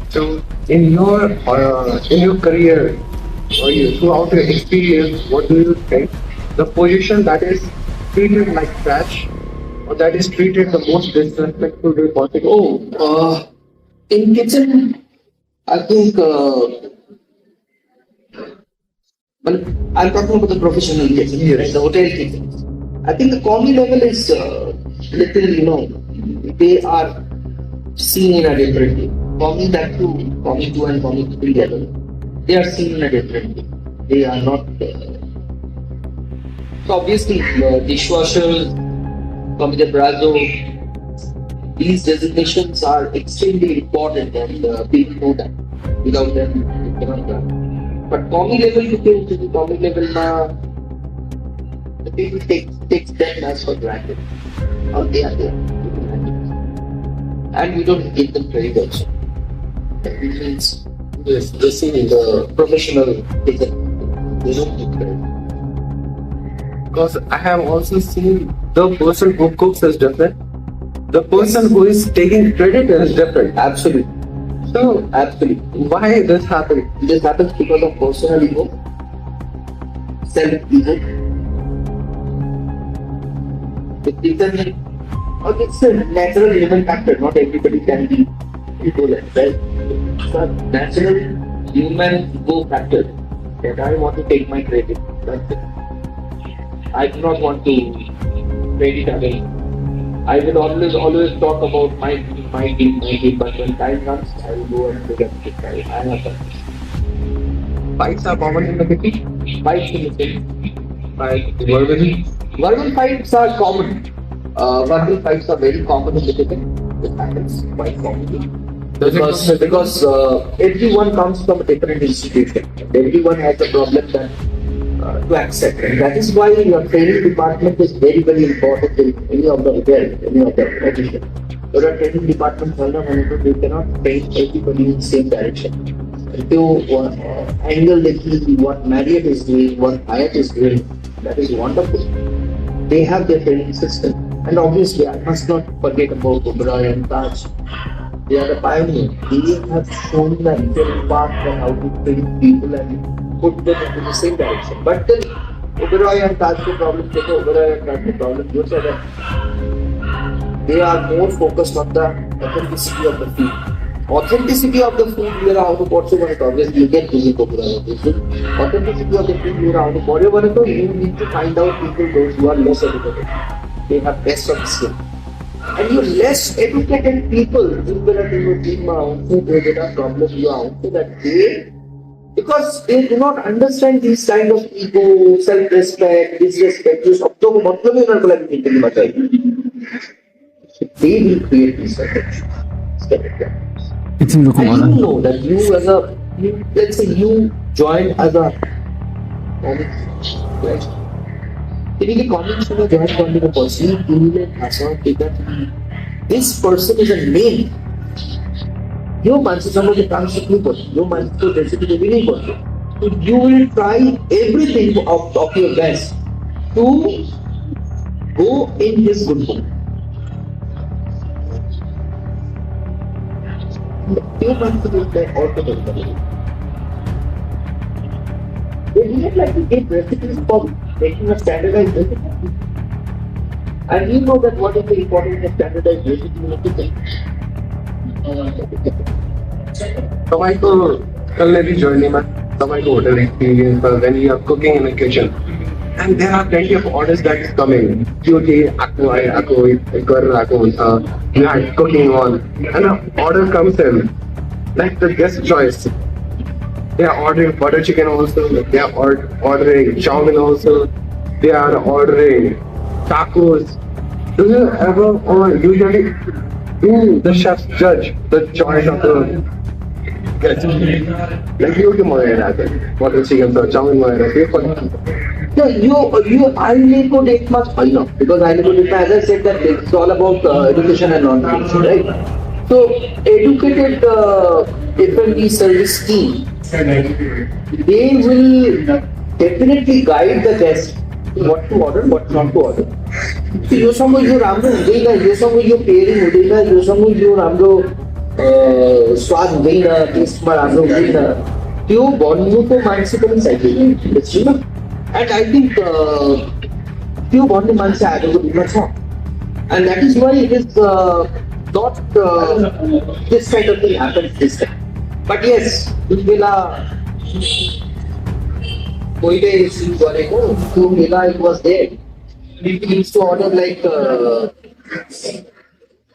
So in your career or throughout your experience, what do you think the position that is treated like trash or that is treated the most disrespectful way possible? In kitchen, I think, well, I'm talking about the professional kitchen, right? The hotel kitchen. I think the comedy level is little, they are seen in a different way. Comedy that too, comedy 2 and comedy 3 level, they are seen in a different way. They are not. So obviously, dishwashers, comedy brazzo, these designations are extremely important and people know that. Without them, you cannot run. But comedy level, you can to the comedy level, The people take them as for granted. Or they are there. And we don't give them credit also. That means they see the professional taken. They don't give credit. Because I have also seen the person who cooks is different. The person who is taking credit is different. Absolutely. So, Absolutely. why this happening? This happens because of personal ego, self-ego. It's a natural human factor. Not everybody can be ego like that. It's a natural human ego factor that I want to take my credit. That's it. I do not want to credit again. I will always talk about my team, but when time comes, I will go and look at it. I have that. Fights are common in the city. Fights in the city. Verbal fights are common. Verbal fights are very common in the city. It happens quite commonly. Because everyone comes from a different institution. Everyone has a problem that to accept. And that is why your training department is very, very important in any of the organization. Your training department, you cannot train everybody in the same direction. If you angle the key, what Marriott is doing, what Hyatt is doing, that is wonderful. They have their training system. And obviously, I must not forget about Oberoi and Taj. They are the pioneers. They have shown the actual path on how to train people and put them into the same direction. But then, Oberoi and Taj problem, Oberoi and Taj problem, they are more focused on the authenticity of the food. Authenticity of the food, we are how to put it obviously you get busy Oberoi. Authenticity of the food, we are how to put it. You need to find out people those who are less educated. They have best of the skill. And you less educated people, there are problems so that because they do not understand these kind of ego, self-respect, disrespect, they will create these stereotypes. And you know that let's say you joined as a comic join करने का person this person is a name. You मानसिक समझ काम से नहीं पढ़ते, you मानसिक तो जैसे भी नहीं पढ़ते. So you will try everything of your best to go in his good book. You मानसिक तो और तो नहीं. They didn't like to get recipes for making a standardized recipe. And you know that what is the importance of standardized recipe in a kitchen? Swaadko करने की journey में Swaadko hotel experience पर when you are cooking in the kitchen and there are plenty of orders that is coming. क्योंकि aku you are cooking on and an order comes in like the guest choice. They are ordering butter chicken also. They are ordering chow mein also. They are ordering tacos. Do you ever or usually do the chefs judge the choice of the guest? Like you do butter chicken or chow mein No, I need to take much enough because I need to take, as I said that it's all about education and non-education, right? So educated F&B service team, they will definitely guide the guest what to order, what not to order. So यो सब यो राम्रो हुँदैन, यो सब यो pairing हुँदैन, यो सब यो राम्रो स्वाद हुँदैन, टेस्टमा राम्रो हुँदैन, त्यो भन्नुको मान्छे पनि चाहियो. And I think त्यो भन्ने मान्छे आजको दिनमा छ. And that is why it is not this kind of thing happens this time. But yes, जुन बेला पहिले सुरु गरेको त्यो बेला it was there. People used to order like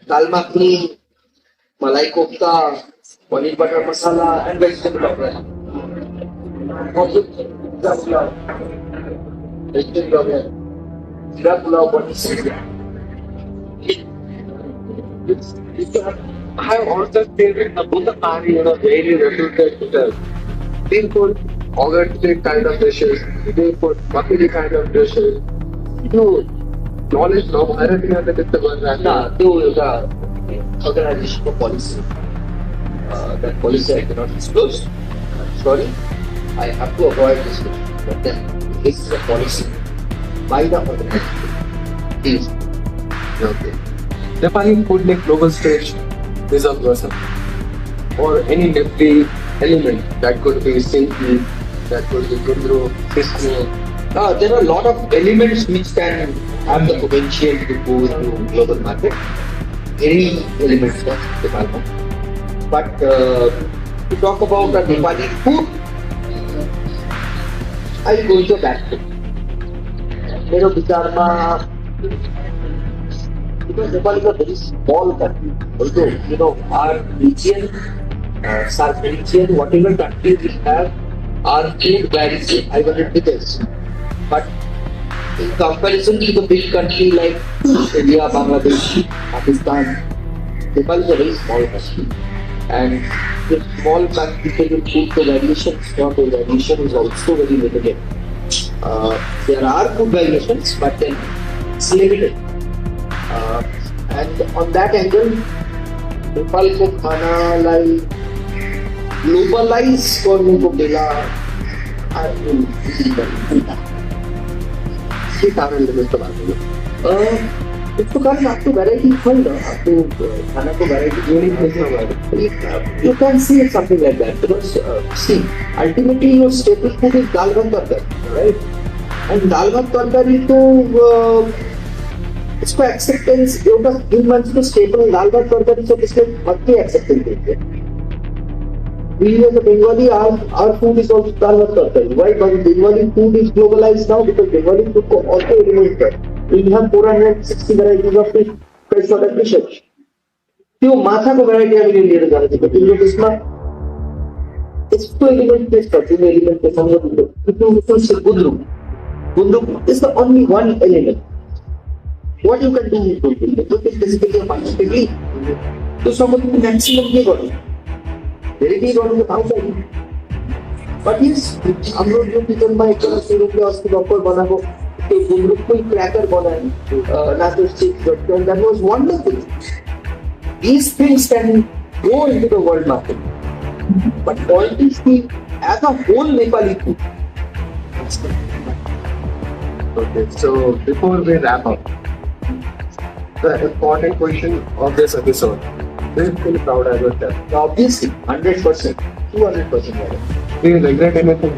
dal makhni, malai kofta, paneer butter masala, and vegetable pulao. Also, vegetable pulao, I have also seen both the party in a very reputed hotel. They put authentic kind of dishes, they put buffet kind of dishes, You, Knowledge, no, everything that is the word that nah, do the organization of policy. That policy I cannot disclose. Sorry, I have to avoid this. But then, this is a policy by the organization. Please. okay. Nepali food like global stage is a person. Or any Nepali element that could be simple, that could be Jutho, freshness. There are a lot of elements which can have the potential to go into global market. Any elements of Nepal. But to talk about the Nepali food, I will go into that food. मेरो विचारमा because Nepal is a very small country. Although our region, South region, whatever country we have, our food varies in 500 meters. But in comparison to the big country like India, Bangladesh, Pakistan, Nepal is a very small country. And the small country food variations, not the variation is also very limited. There are food variations, but then it's limited. And on that angle, Nepal को खानालाई globalize गर्नुको बेला के कारणले जस्तो भएको त्यसको कारण आफ्नो variety छैन आफ्नो खानाको variety you can see it something like that because see ultimately your staple food is dal bhat tarkari, right? And dal bhat tarkari to इसको एक्सेप्टेंस एउटा जुन मान्छेको स्टेपल दाल भात तरकारी छ त्यसले मात्रै एक्सेप्टेन्स दिन्छ We as a Bengali, our food is also dal bhat tarkari. Why? Because Bengali food is globalized now because Bengali food को also elements there. We have 460 varieties of fish, freshwater fishes. त्यो माछाको variety हामीले लिएर जान सक्छौँ त्यसमा यस्तो element पेश गर्छ जुन एलिमेन्ट को सँग gundruk is the only one element. What you can do with Gundruk is basically a participatory. So somebody can maximum के गर्नु धेरै केही गर्नु थाहा छैन बट यस हाम्रो यो किचनमा एकजना सुरुले अस्ति भर्खर बनाएको त्यो गुन्द्रुककै क्र्याकर बनाए नाचो चिप्स गर्छ and that was wonderful. These things can go into the world market. But point is as a whole Nepali food. Okay, so before we wrap up, the important question of this episode: do you feel proud as a chef? Obviously, 100%, 200%. Do you regret anything?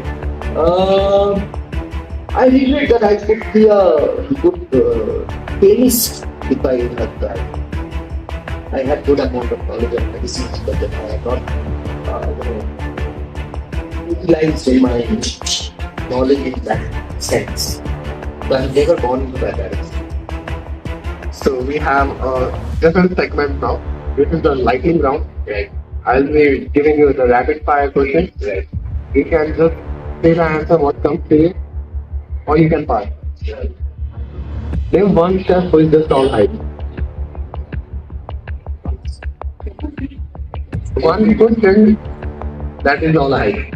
I regret that I could be a good chemist if I had tried. I had good amount of knowledge of medicines, but then I had not utilized my knowledge in that sense. So I've never gone into that direction. So we have a different segment now. This is the lightning round. Right. I'll be giving you the rapid fire questions. Right. You can just say the answer what comes to you, or you can pass. Right. Name one chef who is just all hype. One good thing that is all hype.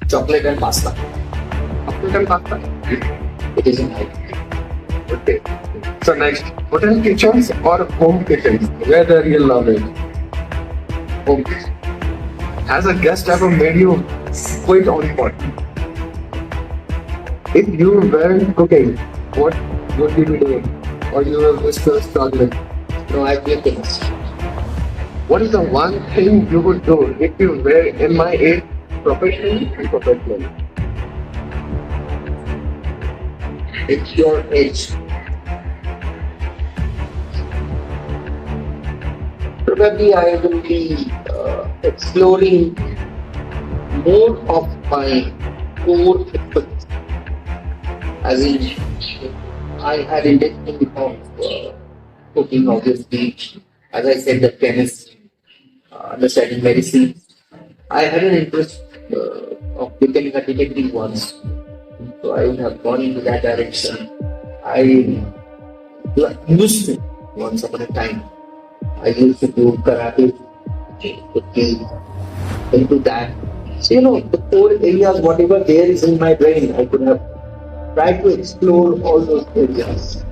Chocolate and pasta. Chocolate and pasta. It is in hype. Okay. So next, hotel kitchens or home kitchens? Where the real love is? Home kitchen. Has a guest ever made you quit on spot? If you weren't cooking, what would you be doing? Or you were still struggling? No, I play things. What is the one thing you would do if you were in my age, professionally and professionally? It's your age. Probably I will be exploring more of my core expertise. As in, I had intention of cooking, obviously. As I said, the chemist, understanding medicine. I had an interest of becoming a detective once. So I have gone into that direction. I used to, once upon a time, I used to do karate, cooking, into that. So the core areas, whatever there is in my brain, I could have try to explore all those areas.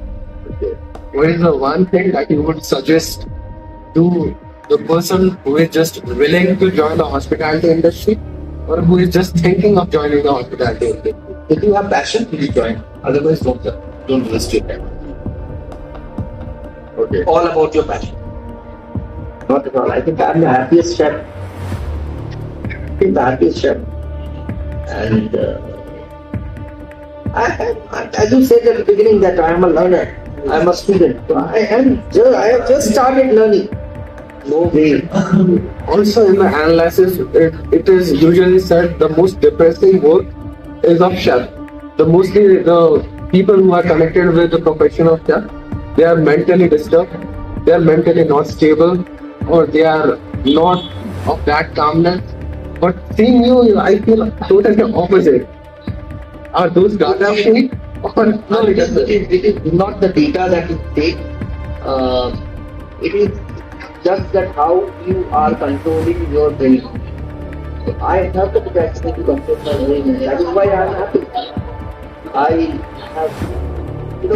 Okay. What is the one thing that you would suggest to the person who is just willing to join the hospitality industry or who is just thinking of joining the hospitality industry? If you have passion, please join. Otherwise, don't waste your time. Okay. All about your passion. Not at all. I think I'm the happiest chef. I'm the happiest chef. And as you said at the beginning that I am a learner. I'm a student. So I have just started learning. No way. Also in the analysis, it is usually said the most depressing work is of chef. Mostly the people who are connected with the profession of chef, they are mentally disturbed, they are mentally not stable, or they are not of that calmness. But seeing you, I feel totally opposite. Are those data free? Or No, it is not the data that you take. It is just that how you are controlling your brain. So I have the capacity to control my brain, and that is why I am happy. I have,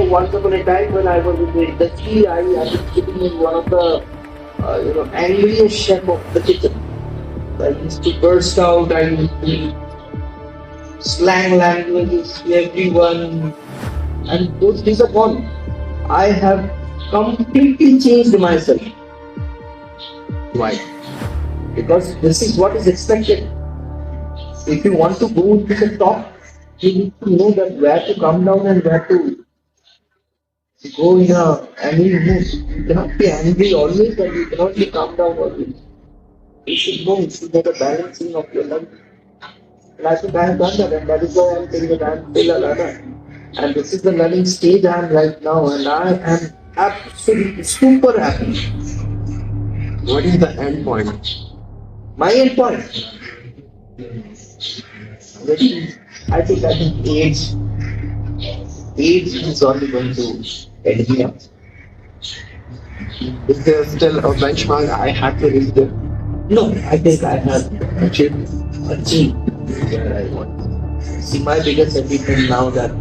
once upon a time when I was in the industry, I was sitting in one of the, angriest chef of the kitchen. I used to burst out, I used to slang languages to everyone, and those days are gone. I have completely changed myself. Why? Because this is what is expected. If you want to go to the top, you need to know that where to come down and where to go in a angry mood. You cannot be angry always, and you cannot be calm down always. You should know, you should get a balancing of your life. And I think I have done that, and that is why I am saying that I am still a learner. And this is the learning stage I am right now, and I am absolutely super happy. what is the end point? My end point, I think age is only going to end me up. Is there still a benchmark I have to reach there? No, I think I have achieved where I want. See, my biggest achievement now that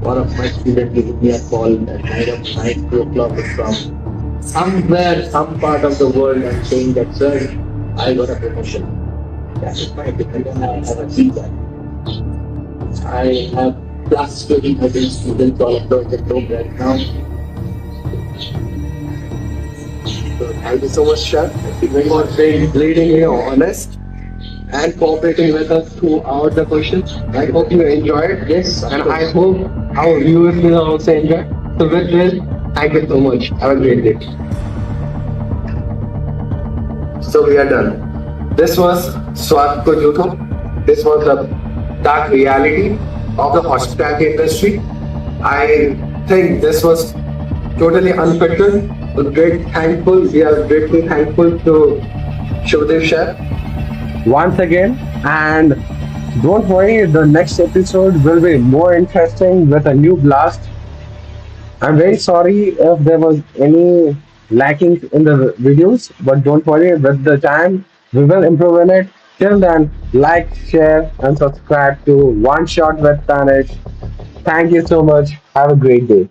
one of my students gave me a call at night 2 o'clock from somewhere, some part of the world, and saying that, sir, I got a promotion. That is my achievement, and I have achieved that. I have plus 30 students all across the globe right now. So thank you so much, Chef, for being bleedingly honest and cooperating with us throughout the questions. I hope you enjoyed. Yes, And I hope our viewers will also enjoy. So with this, thank you so much. Have a great day. So we are done. This was Swaadko Jutho. This was the dark reality of the hospitality industry. I think this was totally unfiltered. We are greatly thankful to Shubhadev Chef. Once again, and don't worry, the next episode will be more interesting with a new blast. I'm very sorry if there was any lacking in the videos, but don't worry, with the time we will improve in it. Till then, like, share, and subscribe to One Shot with Tanish. Thank you so much. Have a great day.